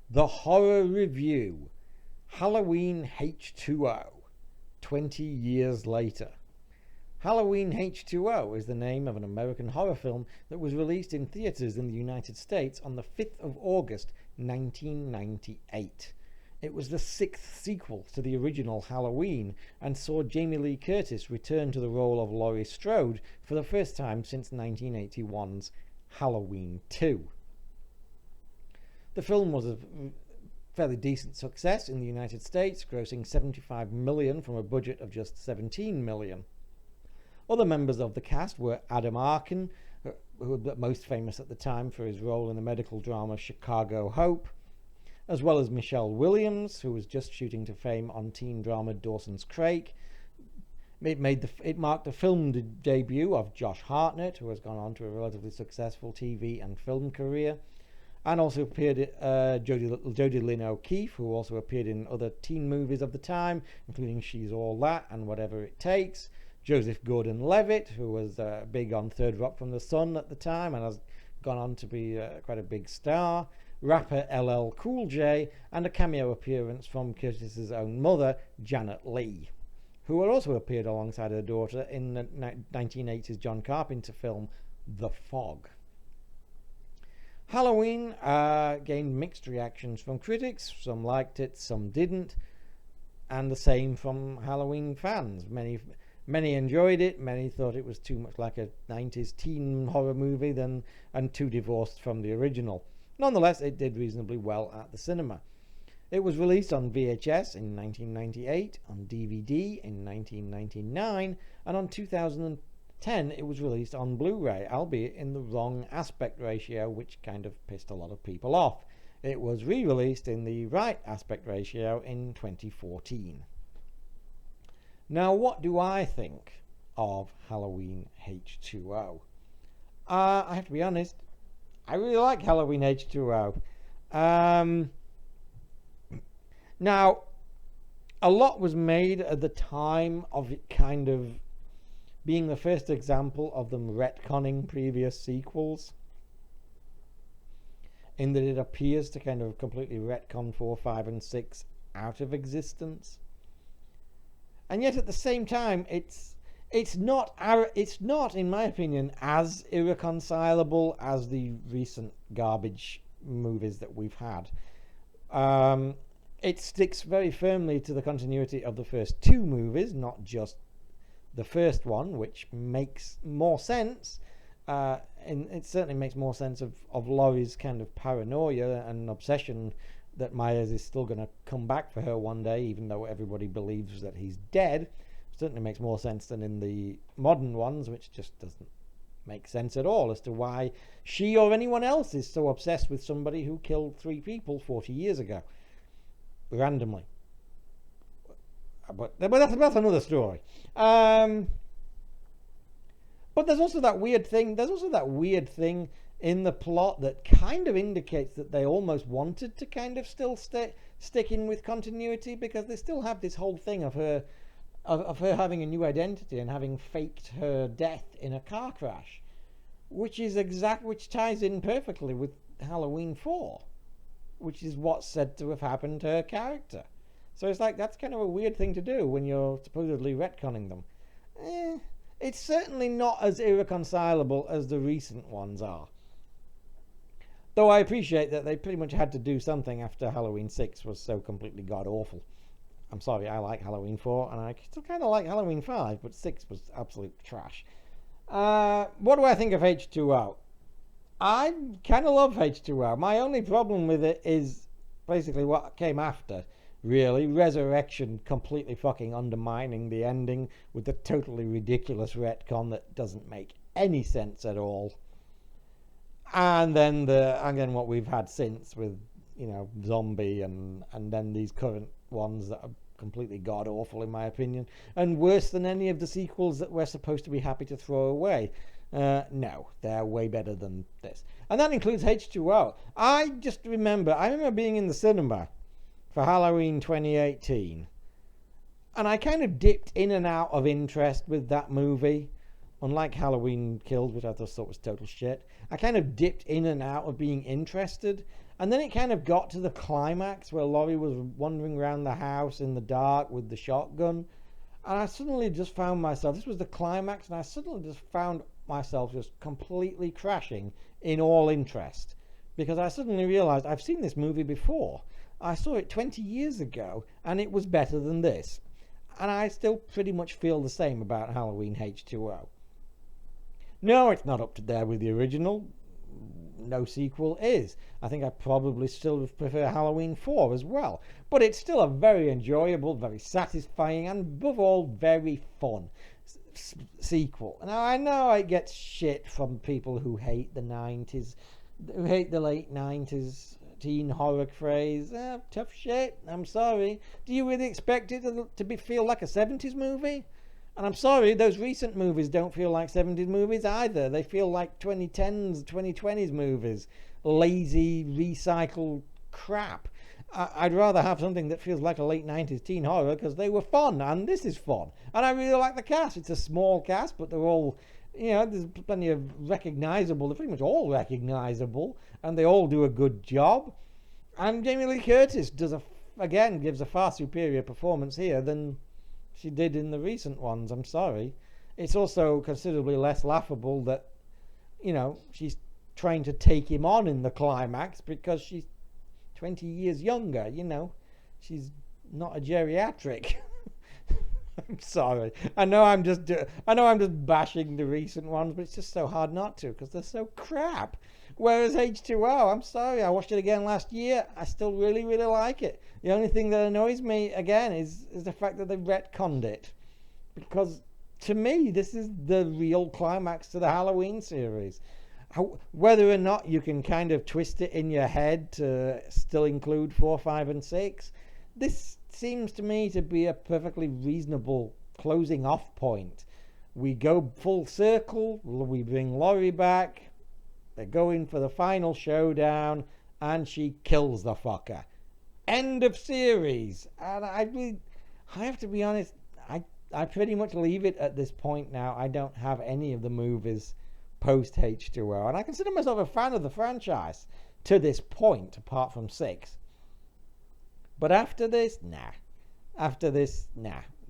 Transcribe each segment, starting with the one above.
The Horror Review, Halloween H20, 20 years later. Halloween H20 is the name of an American horror film that was released in theaters in the United States on the 5th of August 1998. It was the sixth sequel to the original Halloween and saw Jamie Lee Curtis return to the role of Laurie Strode for the first time since 1981's Halloween 2. The film was a fairly decent success in the United States, grossing $75 million from a budget of just $17 million. Other members of the cast were Adam Arkin, who was most famous at the time for his role in the medical drama Chicago Hope, as well as Michelle Williams, who was just shooting to fame on teen drama Dawson's Creek. It marked the film debut of Josh Hartnett, who has gone on to a relatively successful TV and film career, and also appeared Jodie Lynn O'Keefe, who also appeared in other teen movies of the time, including She's All That and Whatever It Takes. Joseph Gordon-Levitt, who was big on Third Rock from the Sun at the time and has gone on to be quite a big star. Rapper LL Cool J, and a cameo appearance from Curtis's own mother, Janet Leigh, who had also appeared alongside her daughter in the 1980s John Carpenter film The Fog. Halloween gained mixed reactions from critics. Some liked it, some didn't, and the same from Halloween fans. Many enjoyed it, many thought it was too much like a 90s teen horror movie and too divorced from the original. Nonetheless, it did reasonably well at the cinema. It was released on VHS in 1998, on DVD in 1999, and on 2010 it was released on Blu-ray, albeit in the wrong aspect ratio, which kind of pissed a lot of people off. It was re-released in the right aspect ratio in 2014. Now, what do I think of Halloween H20? I have to be honest, I really like Halloween H20. Now, a lot was made at the time of it kind of being the first example of them retconning previous sequels, in that it appears to kind of completely retcon 4, 5, and 6 out of existence. And yet at the same time, it's not, in my opinion, as irreconcilable as the recent garbage movies that we've had. It sticks very firmly to the continuity of the first two movies, not just the first one, which makes more sense. And it certainly makes more sense of Laurie's kind of paranoia and obsession that Myers is still going to come back for her one day, even though everybody believes that he's dead. Certainly makes more sense than in the modern ones, which just doesn't make sense at all as to why she or anyone else is so obsessed with somebody who killed 3 people 40 years ago, randomly. But that's another story. But there's also that weird thing in the plot that kind of indicates that they almost wanted to kind of still stick in with continuity, because they still have this whole thing of her having a new identity and having faked her death in a car crash, which ties in perfectly with Halloween 4, which is what's said to have happened to her character. So it's like, that's kind of a weird thing to do when you're supposedly retconning them. It's certainly not as irreconcilable as the recent ones are. Though I appreciate that they pretty much had to do something after Halloween 6 was so completely god-awful. I'm sorry, I like Halloween 4, and I still kind of like Halloween 5, but 6 was absolute trash. What do I think of H20? I kind of love H20. My only problem with it is basically what came after, really. Resurrection completely fucking undermining the ending with the totally ridiculous retcon that doesn't make any sense at all. And then what we've had since with, Zombie and then these current ones that are completely god-awful in my opinion, and worse than any of the sequels that we're supposed to be happy to throw away. No, they're way better than this. And that includes H20. I remember being in the cinema for Halloween 2018, and I kind of dipped in and out of interest with that movie. unlike Halloween Kills, which I just thought was total shit, I kind of dipped in and out of being interested. And then it kind of got to the climax where Laurie was wandering around the house in the dark with the shotgun. And I suddenly just found myself, this was the climax, and I suddenly just found myself just completely crashing in all interest. Because I suddenly realized I've seen this movie before. I saw it 20 years ago, and it was better than this. And I still pretty much feel the same about Halloween H20. No, it's not up to there with the original. No sequel is. I think I probably still prefer Halloween 4 as well. But it's still a very enjoyable, very satisfying, and above all, very fun sequel. Now, I know it gets shit from people who hate the 90s, who hate the late 90s teen horror craze. Tough shit. I'm sorry. Do you really expect it to feel like a 70s movie? And I'm sorry, those recent movies don't feel like 70s movies either. They feel like 2010s, 2020s movies. Lazy, recycled crap. I'd rather have something that feels like a late 90s teen horror because they were fun, and this is fun. And I really like the cast. It's a small cast, but they're all, there's plenty of recognizable, they're pretty much all recognizable, and they all do a good job. And Jamie Lee Curtis gives a far superior performance here than she did in the recent ones. I'm sorry. It's also considerably less laughable that, she's trying to take him on in the climax because she's 20 years younger, She's not a geriatric. I'm sorry. I know I'm just bashing the recent ones, but it's just so hard not to because they're so crap. Whereas H2O, I'm sorry, I watched it again last year. I still really, really like it. The only thing that annoys me, again, is the fact that they retconned it. Because, to me, this is the real climax to the Halloween series. Whether or not you can kind of twist it in your head to still include 4, 5, and 6, this seems to me to be a perfectly reasonable closing off point. We go full circle, we bring Laurie back, they're going for the final showdown, and she kills the fucker. End of series. And I have to be honest, I pretty much leave it at this point now. I don't have any of the movies post H2O, and I consider myself a fan of the franchise to this point, apart from 6. But after this, nah.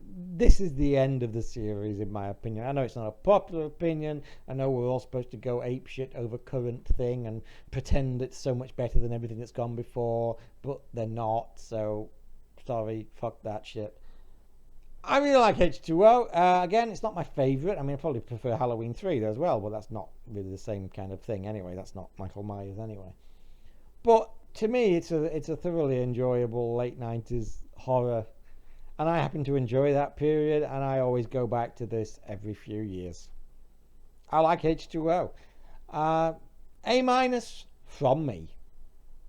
This is the end of the series, in my opinion. I know it's not a popular opinion. I know we're all supposed to go apeshit over current thing and pretend it's so much better than everything that's gone before, but they're not. So, sorry, fuck that shit. I really like H2O. Again, it's not my favourite. I mean, I probably prefer Halloween 3 as well, but that's not really the same kind of thing anyway. That's not Michael Myers anyway. But to me, it's a thoroughly enjoyable late 90s horror. And I happen to enjoy that period, and I always go back to this every few years. I like H2O. A- from me.